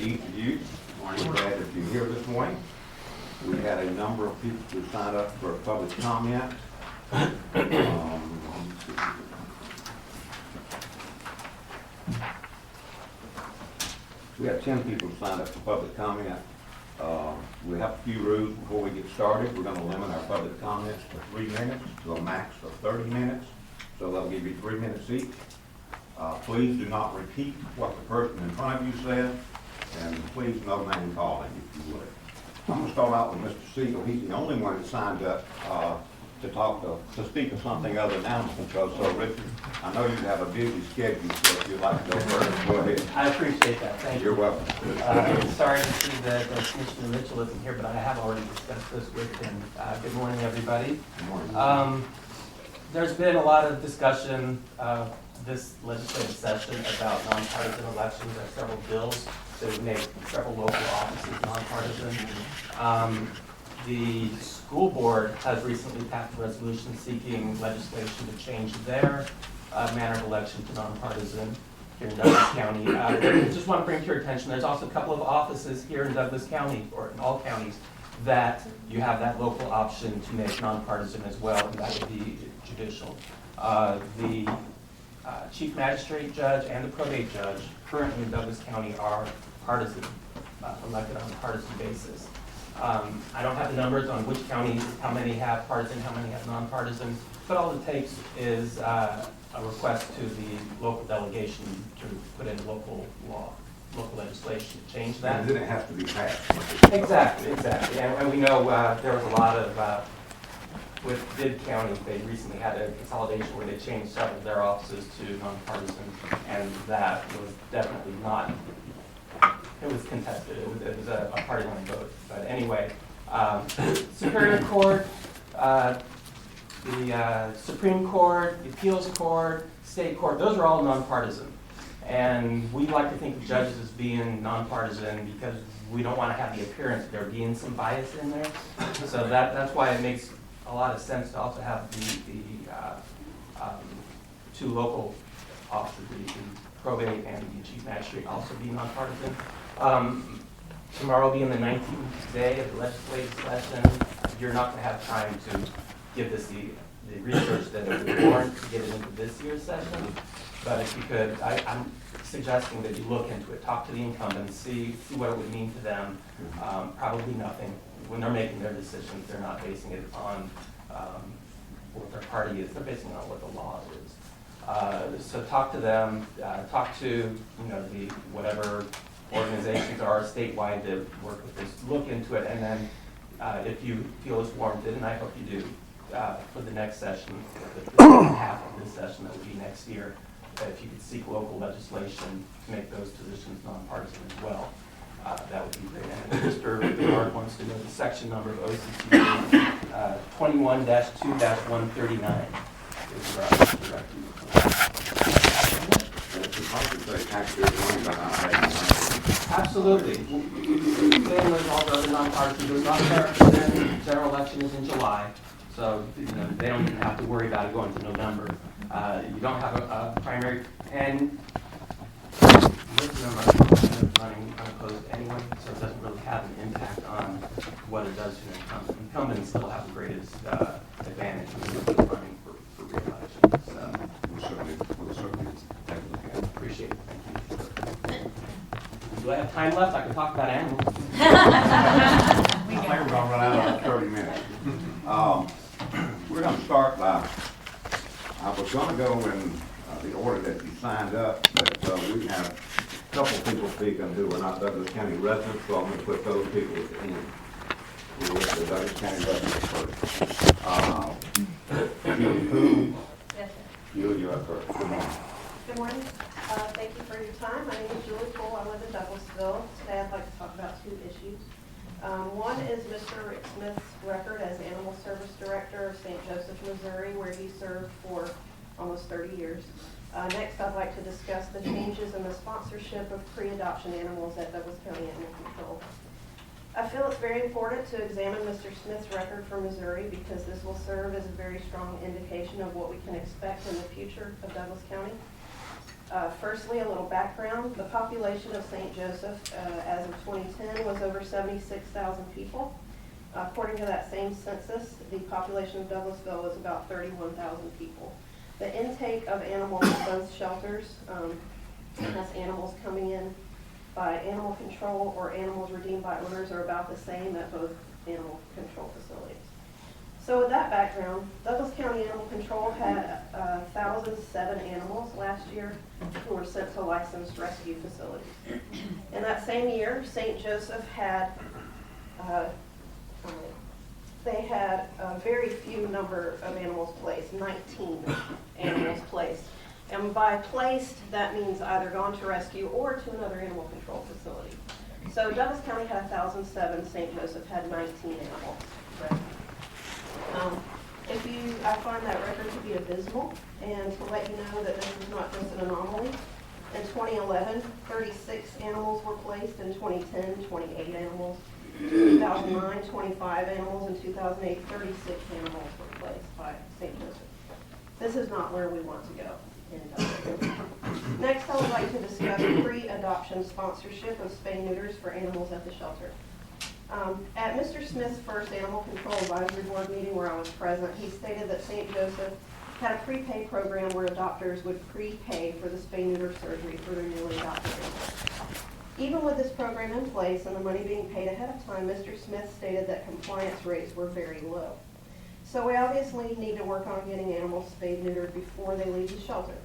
each of you. I'm glad that you're here this morning. We had a number of people who signed up for public comment. We have 10 people signed up for public comment. We have a few rules before we get started. We're going to limit our public comments to 3 minutes to a max of 30 minutes. So that'll give you 3 minutes each. Please do not repeat what the person in front of you said, and please no name calling if you would. I'm going to start out with Mr. Siegel. He's the only one that signed up to speak of something other than animal control. So, Richard, I know you have a busy schedule, so if you'd like to go first, go ahead. I appreciate that. Thank you. You're welcome. Sorry to see that Commissioner Mitchell isn't here, but I have already discussed this with him. Good morning, everybody. Good morning. There's been a lot of discussion this legislative session about nonpartisan elections. There are several bills that would make several local offices nonpartisan. The school board has recently passed a resolution seeking legislation to change their manner of election to nonpartisan here in Douglas County. Just want to bring to your attention, there's also a couple of offices here in Douglas County, or in all counties, that you have that local option to make nonpartisan as well, and that would be judicial. The chief magistrate judge and the probate judge currently in Douglas County are partisan, elected on a partisan basis. I don't have the numbers on which counties, how many have partisan, how many have nonpartisan, but all it takes is a request to the local delegation to put in local law, local legislation to change that. And then it has to be passed. Exactly. And we know there was a lot of, with Bibb County, they recently had a consolidation where they changed several of their offices to nonpartisan, and that was definitely not, it was contested. It was a party line vote. But anyway, Superior Court, the Supreme Court, the Appeals Court, State Court, those are all nonpartisan. And we like to think of judges as being nonpartisan because we don't want to have the appearance of there being some bias in there. So that's why it makes a lot of sense to also have the two local officers, the probate and the chief magistrate, also be nonpartisan. Tomorrow being the 19th day of the legislative session, you're not going to have time to give this the research that it would warrant to get it into this year's session. But if you could, I'm suggesting that you look into it, talk to the incumbents, see what it would mean to them. Probably nothing. When they're making their decisions, they're not basing it on what their party is. They're basing it on what the law is. So talk to them. Talk to the whatever organizations are statewide that work with this. Look into it, and then if you feel it's warranted, and I hope you do, for the next session, the half of this session that would be next year, if you could seek local legislation to make those positions nonpartisan as well. That would be great. And Mr. Bernard wants to know the section number of OCC 21-2-139 is directed. Absolutely. Same with all the other nonpartisan. There's not a general election is in July, so they don't even have to worry about it going to November. You don't have a primary, and running unopposed anyway, so it doesn't really have an impact on what it does to an incumbent. Incumbents still have the greatest advantage when running for re-election. So We'll certainly take a look at it. Appreciate it. Thank you. Do I have time left? I can talk about animals. I think we're going to run out of 30 minutes. We're going to start by, I was going to go in the order that you signed up, but we have a couple people speaking who are not Douglas County residents, so I'm going to put those people in. We'll let the Douglas County residents first. Who? Yes, sir. You're up first. Good morning. Good morning. Thank you for your time. My name is Julie Cole. I live in Douglasville. Today I'd like to talk about two issues. One is Mr. Rick Smith's record as Animal Service Director of St. Joseph, Missouri, where he served for almost 30 years. Next, I'd like to discuss the changes in the sponsorship of pre-adoption animals at Douglas County Animal Control. I feel it's very important to examine Mr. Smith's record for Missouri because this will serve as a very strong indication of what we can expect in the future of Douglas County. Firstly, a little background. The population of St. Joseph as of 2010 was over 76,000 people. According to that same census, the population of Douglasville was about 31,000 people. The intake of animals at both shelters, that's animals coming in by animal control or animals redeemed by owners, are about the same at both animal control facilities. So with that background, Douglas County Animal Control had 1,007 animals last year who were sent to licensed rescue facilities. In that same year, St. Joseph had a very few number of animals placed, 19 animals placed. And by placed, that means either gone to rescue or to another animal control facility. So Douglas County had 1,007, St. Joseph had 19 animals. I find that record to be abysmal, and to let you know that this is not just an anomaly. In 2011, 36 animals were placed. In 2010, 28 animals. In 2009, 25 animals. In 2008, 36 animals were placed by St. Joseph. This is not where we want to go in Douglasville. Next, I would like to discuss pre-adoption sponsorship of spay neuters for animals at the shelter. At Mr. Smith's first Animal Control Advisory Board meeting where I was present, he stated that St. Joseph had a prepay program where adopters would prepay for the spay-neuter surgery for their newly adopted animals. Even with this program in place and the money being paid ahead of time, Mr. Smith stated that compliance rates were very low. So we obviously need to work on getting animals spayed neutered before they leave the shelter.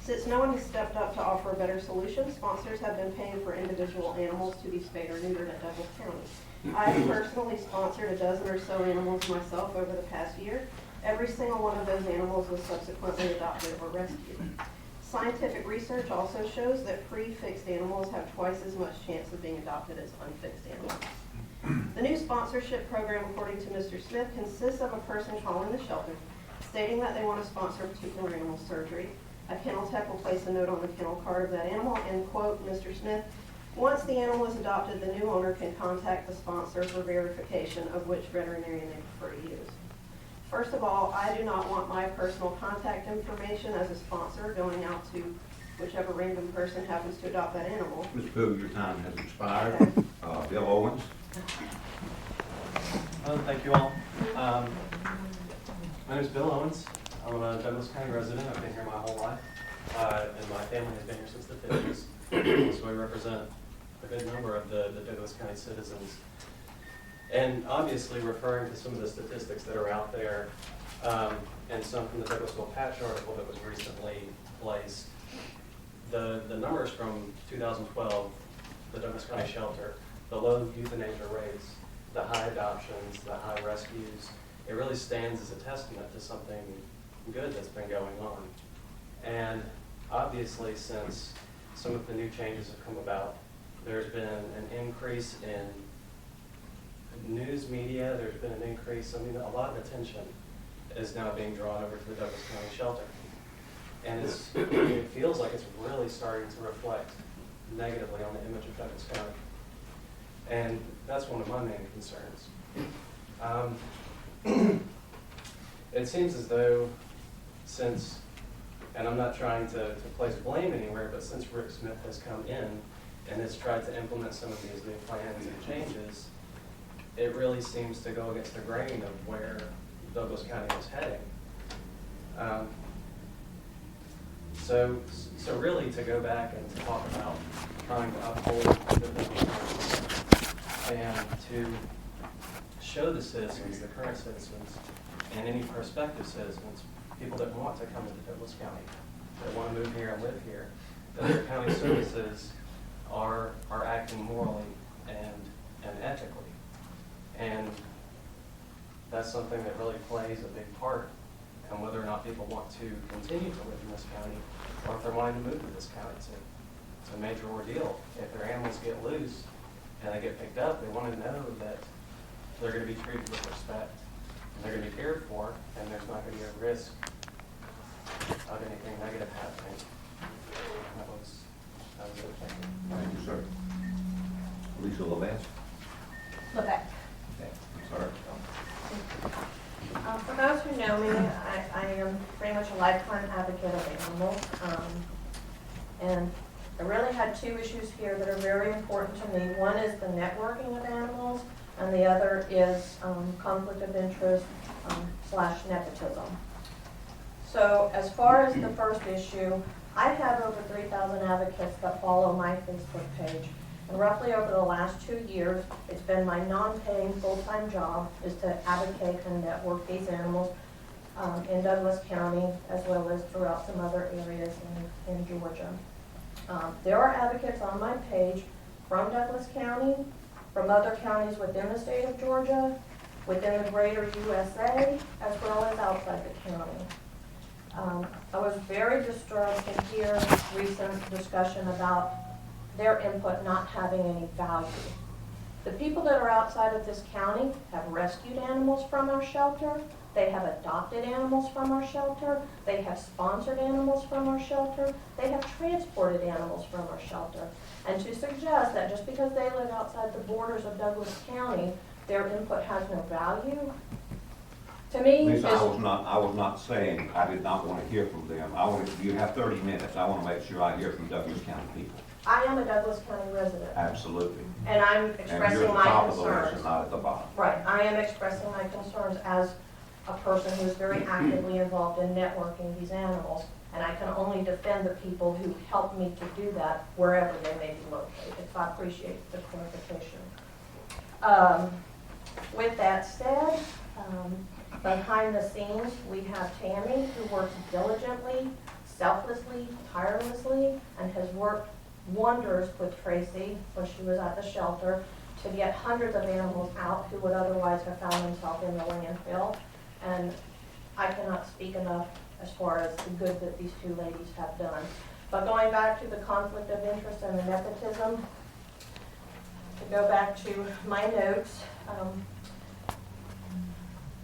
Since no one has stepped up to offer a better solution, sponsors have been paying for individual animals to be spayed or neutered at Douglas County. I have personally sponsored a dozen or so animals myself over the past year. Every single one of those animals was subsequently adopted or rescued. Scientific research also shows that pre-fixed animals have twice as much chance of being adopted as unfixed animals. The new sponsorship program, according to Mr. Smith, consists of a person calling the shelter, stating that they want to sponsor a particular animal surgery. A kennel tech will place a note on the kennel card of that animal and, quote, Mr. Smith, once the animal is adopted, the new owner can contact the sponsor for verification of which veterinarian they prefer to use. First of all, I do not want my personal contact information as a sponsor going out to whichever random person happens to adopt that animal. Ms. Pooh, your time has expired. Bill Owens. Thank you all. My name is Bill Owens. I'm a Douglas County resident. I've been here my whole life, and my family has been here since the 50s. So I represent a good number of the Douglas County citizens. And obviously referring to some of the statistics that are out there, and some from the Douglasville Patch article that was recently placed, the numbers from 2012, the Douglas County shelter, the low euthanasia rates, the high adoptions, the high rescues, it really stands as a testament to something good that's been going on. And obviously, since some of the new changes have come about, there's been an increase in news media, there's been an increase, a lot of attention is now being drawn over to the Douglas County shelter. And it feels like it's really starting to reflect negatively on the image of Douglas County. And that's one of my main concerns. It seems as though since, and I'm not trying to place blame anywhere, but since Rick Smith has come in and has tried to implement some of these new plans and changes, it really seems to go against the grain of where Douglas County is heading. So really to go back and to talk about trying to uphold the Douglas County and to show the citizens, the current citizens, and any prospective citizens, people that want to come into Douglas County, that want to move here and live here, that their county services are acting morally and ethically. And that's something that really plays a big part in whether or not people want to continue to live in this county or if they're wanting to move to this county. It's a major ordeal. If their animals get loose and they get picked up, they want to know that they're going to be treated with respect and they're going to be cared for, and there's not going to be a risk of anything negative happening. That was it. Thank you. Thank you, sir. Lisa Levesque. Levesque. Sorry. For those who know me, I am pretty much a lifetime advocate of animals. And I really had two issues here that are very important to me. One is the networking of animals, and the other is conflict of interest / nepotism. So as far as the first issue, I have over 3,000 advocates that follow my Facebook page. And roughly over the last 2 years, it's been my non-paying full-time job is to advocate and network these animals in Douglas County, as well as throughout some other areas in Georgia. There are advocates on my page from Douglas County, from other counties within the state of Georgia, within the greater USA, as well as outside the county. I was very disturbed to hear recent discussion about their input not having any value. The people that are outside of this county have rescued animals from our shelter. They have adopted animals from our shelter. They have sponsored animals from our shelter. They have transported animals from our shelter. And to suggest that just because they live outside the borders of Douglas County, their input has no value, to me, Lisa, I was not saying I did not want to hear from them. You have 30 minutes. I want to make sure I hear from Douglas County people. I am a Douglas County resident. Absolutely. And I'm And you're expressing at the my top of the list concerns. and not at the bottom. Right, I am expressing my concerns as a person who is very actively involved in networking these animals. And I can only defend the people who help me to do that wherever they may be located. So I appreciate the clarification. With that said, behind the scenes, we have Tammy, who works diligently, selflessly, tirelessly, and has worked wonders with Tracy when she was at the shelter to get hundreds of animals out who would otherwise have found themselves in the landfill. And I cannot speak enough as far as the good that these two ladies have done. But going back to the conflict of interest and the nepotism, to go back to my notes,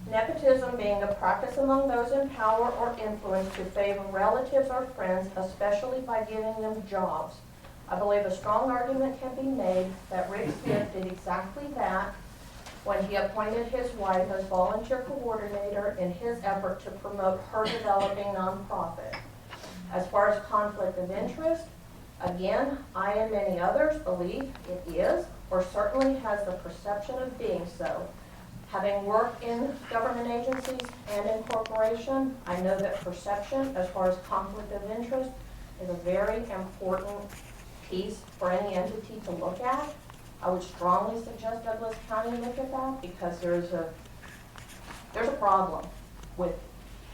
nepotism being a practice among those in power or influence to favor relatives or friends, especially by giving them jobs. I believe a strong argument can be made that Rick Smith did exactly that when he appointed his wife as volunteer coordinator in his effort to promote her developing nonprofit. As far as conflict of interest, again, I and many others believe it is, or certainly has the perception of being so. Having worked in government agencies and in corporation, I know that perception, as far as conflict of interest, is a very important piece for any entity to look at. I would strongly suggest Douglas County look at that because there's a problem with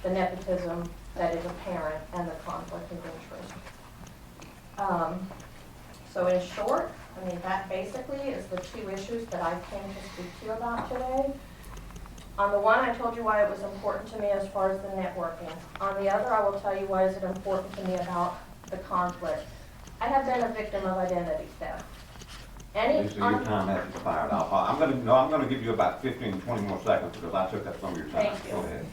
the nepotism that is apparent and the conflict of interest. So in short, I mean, that basically is the two issues that I came to speak to you about today. On the one, I told you why it was important to me as far as the networking. On the other, I will tell you why is it important to me about the conflict. I have been a victim of identity theft. Lisa, your time has expired. I'm going to give you about 15, 20 more seconds because I took up some of your time. Thank you. Go ahead.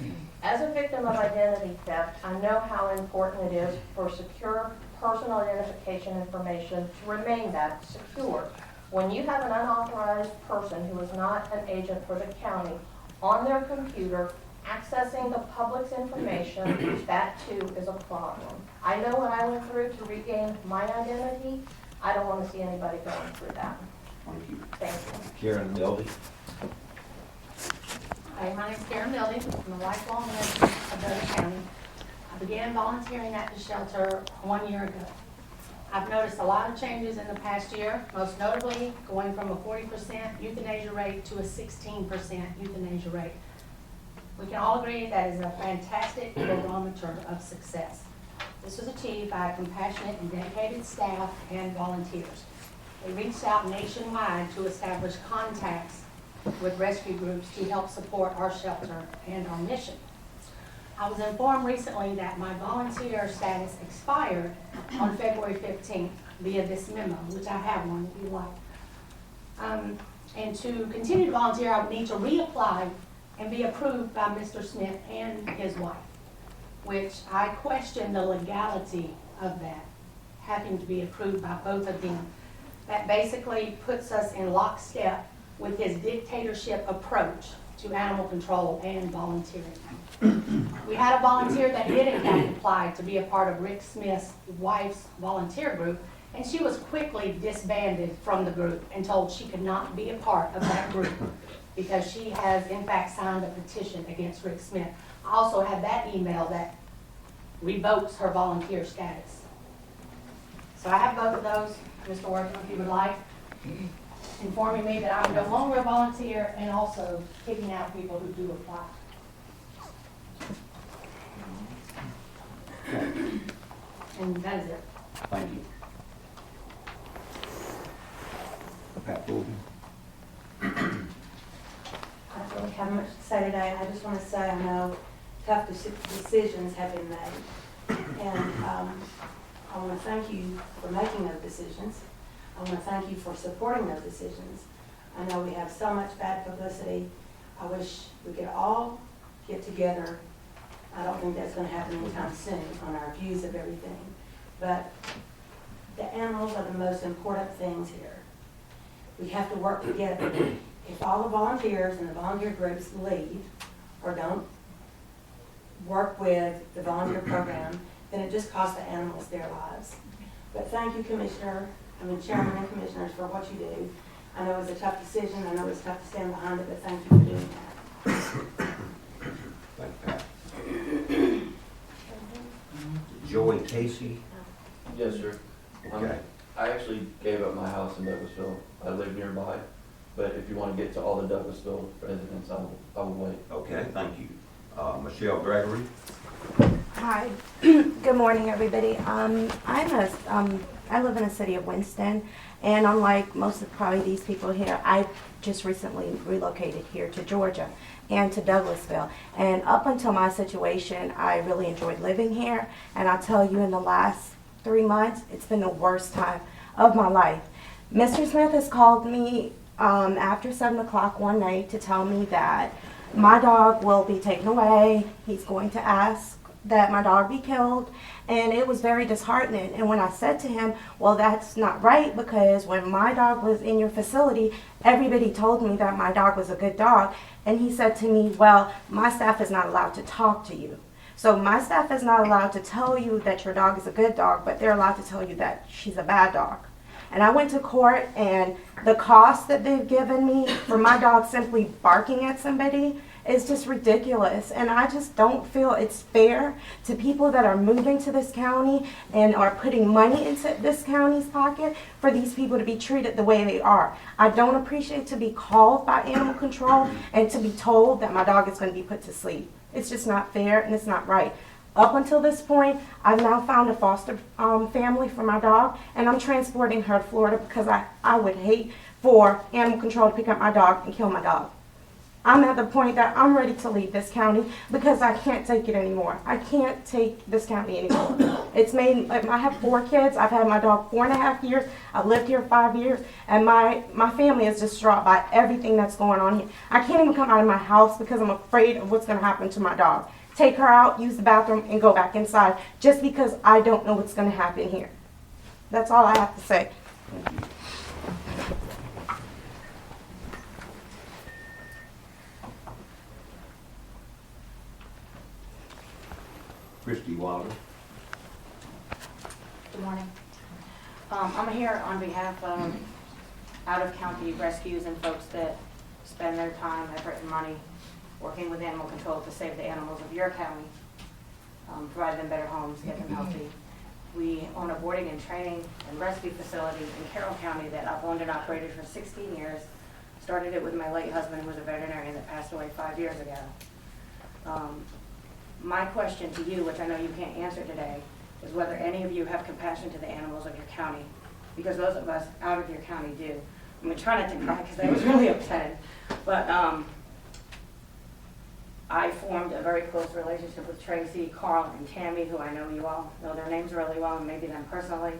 As a victim of identity theft, I know how important it is for secure personal identification information to remain that secure. When you have an unauthorized person who is not an agent for the county on their computer accessing the public's information, that too is a problem. I know what I went through to regain my identity. I don't want to see anybody going through that. Thank you. Thank you. Karen Mildy. Hi, my name's Karen Mildy. I'm a lifelong resident of Douglas County. I began volunteering at the shelter 1 year ago. I've noticed a lot of changes in the past year, most notably going from a 40% euthanasia rate to a 16% euthanasia rate. We can all agree that is a fantastic barometer of success. This was achieved by a compassionate and dedicated staff and volunteers. They reached out nationwide to establish contacts with rescue groups to help support our shelter and our mission. I was informed recently that my volunteer status expired on February 15th via this memo, which I have one if you like. And to continue to volunteer, I would need to reapply and be approved by Mr. Smith and his wife, which I question the legality of that, having to be approved by both of them. That basically puts us in lockstep with his dictatorship approach to animal control and volunteering. We had a volunteer that did in fact apply to be a part of Rick Smith's wife's volunteer group, and she was quickly disbanded from the group and told she could not be a part of that group because she has in fact signed a petition against Rick Smith. I also have that email that revokes her volunteer status. So I have both of those, Mr. Wortham, if you would like, informing me that I'm no longer a volunteer and also kicking out people who do apply. And that is it. Thank you. Pat Fulton. I don't really have much to say today. I just want to say I know tough decisions have been made. And I want to thank you for making those decisions. I want to thank you for supporting those decisions. I know we have so much bad publicity. I wish we could all get together. I don't think that's going to happen anytime soon on our views of everything. But the animals are the most important things here. We have to work together. If all the volunteers and the volunteer groups leave or don't work with the volunteer program, then it just costs the animals their lives. But thank you, Chairman and Commissioners, for what you do. I know it was a tough decision. I know it's tough to stand behind it, but thank you for doing that. Thank you, Pat. Joey Casey. Yes, sir. Okay. I actually gave up my house in Douglasville. I live nearby, but if you want to get to all the Douglasville residents, I will wait. Okay, thank you. Michelle Gregory. Hi, good morning, everybody. I live in the city of Winston, and unlike most of probably these people here, I just recently relocated here to Georgia and to Douglasville. And up until my situation, I really enjoyed living here. And I'll tell you, in the last 3 months, it's been the worst time of my life. Mr. Smith has called me after 7 o'clock one night to tell me that my dog will be taken away. He's going to ask that my dog be killed, and it was very disheartening. And when I said to him, well, that's not right, because when my dog was in your facility, everybody told me that my dog was a good dog. And he said to me, well, my staff is not allowed to talk to you. So my staff is not allowed to tell you that your dog is a good dog, but they're allowed to tell you that she's a bad dog. And I went to court, and the cost that they've given me for my dog simply barking at somebody is just ridiculous. And I just don't feel it's fair to people that are moving to this county and are putting money into this county's pocket for these people to be treated the way they are. I don't appreciate to be called by animal control and to be told that my dog is going to be put to sleep. It's just not fair, and it's not right. Up until this point, I've now found a foster family for my dog, and I'm transporting her to Florida because I would hate for animal control to pick up my dog and kill my dog. I'm at the point that I'm ready to leave this county because I can't take it anymore. I can't take this county anymore. It's made, I have 4 kids. I've had my dog 4.5 years. I've lived here 5 years, and my family is distraught by everything that's going on here. I can't even come out of my house because I'm afraid of what's going to happen to my dog. Take her out, use the bathroom, and go back inside just because I don't know what's going to happen here. That's all I have to say. Thank you. Christy Wilder. Good morning. I'm here on behalf of out-of-county rescues and folks that spend their time, effort, and money working with animal control to save the animals of your county, provide them better homes, get them healthy. We own a boarding and training and rescue facility in Carroll County that I've owned and operated for 16 years. Started it with my late husband, who was a veterinarian that passed away 5 years ago. My question to you, which I know you can't answer today, is whether any of you have compassion to the animals of your county, because those of us out of your county do. I'm gonna try not to cry because I was really upset, but I formed a very close relationship with Tracy, Carl, and Tammy, who I know you all know their names really well, and maybe them personally.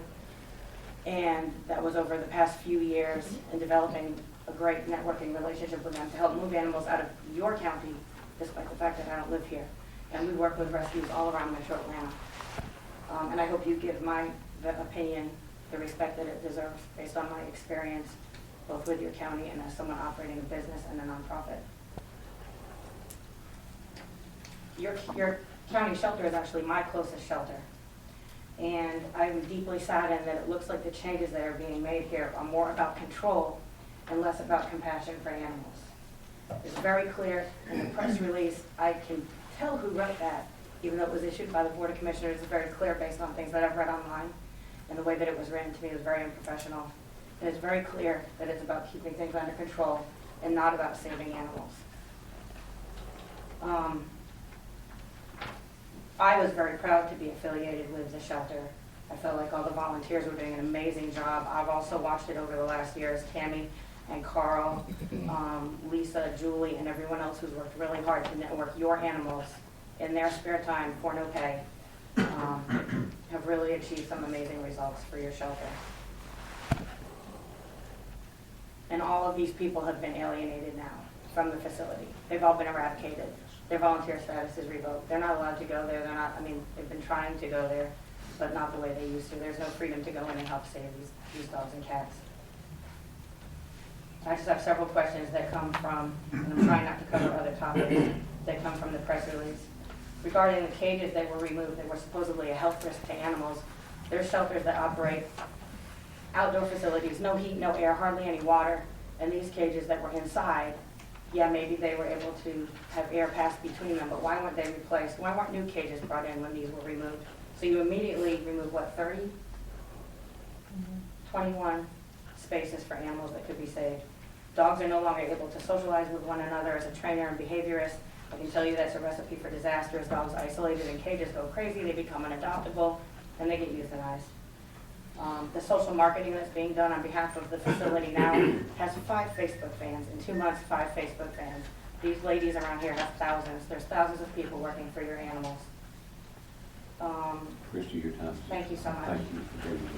And that was over the past few years in developing a great networking relationship with them to help move animals out of your county, despite the fact that I don't live here. And we work with rescues all around Metro Atlanta. And I hope you give my opinion the respect that it deserves based on my experience, both with your county and as someone operating a business and a nonprofit. your county shelter is actually my closest shelter. And I'm deeply saddened that it looks like the changes that are being made here are more about control and less about compassion for animals. It's very clear in the press release. I can tell who wrote that, even though it was issued by the Board of Commissioners. It's very clear based on things that I've read online. And the way that it was written to me was very unprofessional. And it's very clear that it's about keeping things under control and not about saving animals. I was very proud to be affiliated with the shelter. I felt like all the volunteers were doing an amazing job. I've also watched it over the last years. Tammy and Carl, Lisa, Julie, and everyone else who's worked really hard to network your animals in their spare time for no pay have really achieved some amazing results for your shelter. And all of these people have been alienated now from the facility. They've all been eradicated. Their volunteer status is revoked. They're not allowed to go there. They're not, I mean, they've been trying to go there, but not the way they used to. There's no freedom to go in and help save these dogs and cats. I just have several questions that come from, and I'm trying not to cover other topics, that come from the press release. Regarding the cages that were removed that were supposedly a health risk to animals, there's shelters that operate outdoor facilities, no heat, no air, hardly any water, and these cages that were inside, yeah, maybe they were able to have air pass between them, but why weren't they replaced? Why weren't new cages brought in when these were removed? So you immediately remove, what, 30? 21 spaces for animals that could be saved. Dogs are no longer able to socialize with one another. As a trainer and behaviorist, I can tell you that's a recipe for disaster. As dogs isolated in cages go crazy, they become unadoptable, and they get euthanized. The social marketing that's being done on behalf of the facility now has 5 Facebook fans. In 2 months, 5 Facebook fans. These ladies around here have thousands. There's thousands of people working for your animals. Christie, your time. Thank you so much. Thank you for being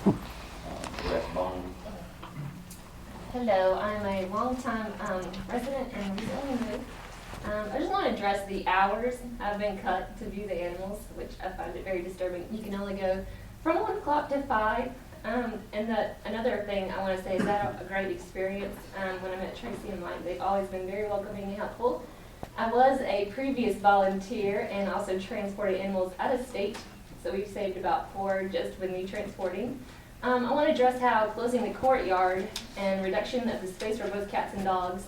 here. Brett Bone. Hello, I'm a longtime resident and recently moved. I just want to address the hours I've been cut to view the animals, which I find it very disturbing. You can only go from 1 o'clock to 5. Another thing I want to say is that a great experience when I met Tracy and Mike. They've always been very welcoming and helpful. I was a previous volunteer and also transported animals out of state, so we've saved about 4 just with me transporting. I want to address how closing the courtyard and reduction of the space for both cats and dogs.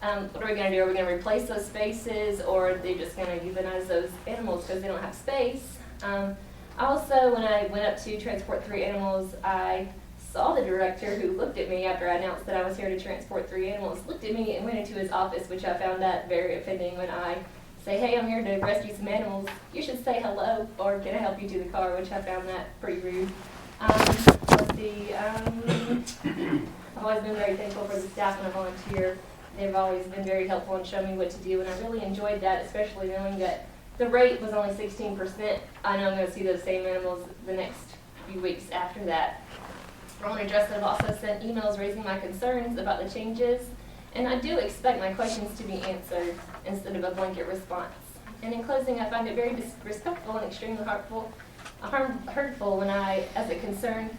What are we going to do? Are we going to replace those spaces, or are they just going to euthanize those animals because they don't have space? Also, when I went up to transport 3 animals, I saw the director who looked at me after I announced that I was here to transport 3 animals, looked at me and went into his office, which I found that very offending. When I say, hey, I'm here to rescue some animals, you should say hello, or can I help you to the car, which I found that pretty rude. Let's see, I've always been very thankful for the staff and the volunteer. They've always been very helpful and shown me what to do, and I really enjoyed that, especially knowing that the rate was only 16%. I know I'm going to see those same animals the next few weeks after that. I want to address that I've also sent emails raising my concerns about the changes, and I do expect my questions to be answered instead of a blanket response. And in closing, I find it very disrespectful and extremely hurtful when I, as a concerned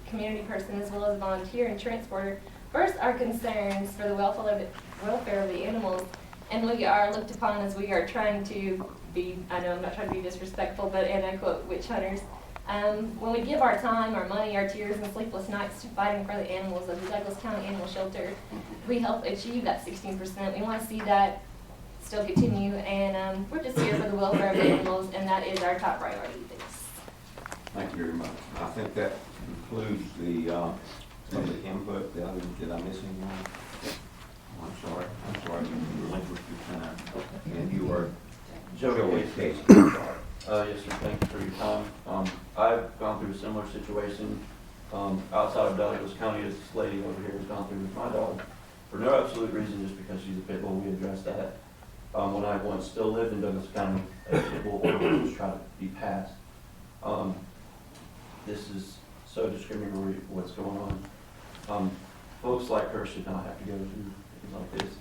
community person as well as volunteer and transporter, first our concerns for the welfare of the animals, and we are looked upon as we are trying to be, I know I'm not trying to be disrespectful, but, and I quote, witch hunters. When we give our time, our money, our tears, and sleepless nights to fighting for the animals of the Douglas County Animal Shelter, we help achieve that 16%. We want to see that still continue, and we're just here for the welfare of the animals, and that is our top priority. Thanks. Thank you very much. I think that concludes the public input. Did I miss anyone? I'm sorry, you relinquished your time. And you are Joey Casey. Yes, sir, thank you for your time. I've gone through a similar situation outside of Douglas County as this lady over here has gone through with my dog. For no absolute reason, just because she's a pit bull, we addressed that. When I once still lived in Douglas County, a pit bull order was trying to be passed. This is so discriminatory what's going on. Folks like her should not have to go through things like this.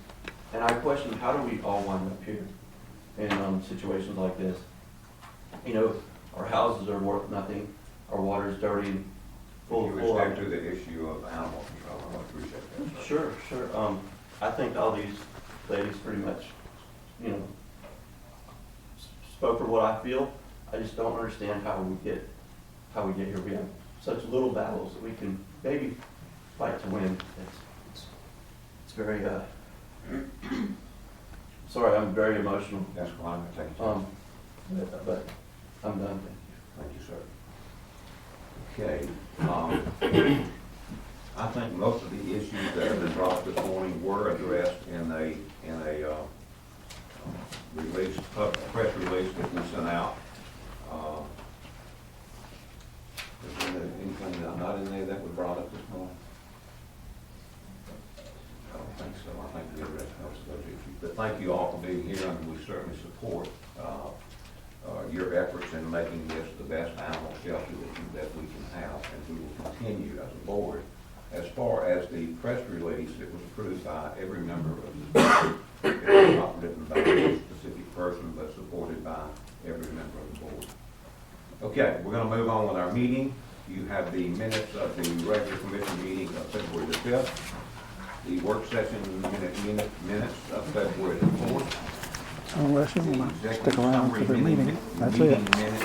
And I question, how do we all wind up here in situations like this? You know, our houses are worth nothing, our water is dirty and full of You respect to the issue of animal control. I appreciate that. Sure. I think all these ladies pretty much, you know, spoke for what I feel. I just don't understand how we get here. We have such little battles that we can maybe fight to win. It's very, sorry, I'm very emotional. That's why I'm taking time. But I'm done. Thank you, sir. Okay, I think most of the issues that have been brought up this morning were addressed in a release, press release that we sent out. Is there anything not in there that was brought up this morning? I don't think so. I think we addressed most of those issues. But thank you all for being here, and we certainly support your efforts in making this the best animal shelter that we can have, and we will continue as a board. As far as the press release, it was approved by every member of the board. It was not written by a specific person, but supported by every member of the board. Okay, we're going to move on with our meeting. You have the minutes of the regular commission meeting of February the 5th, the work session minutes of February the 4th, Unless you the want to executive stick around summary for the meeting, that's it. minutes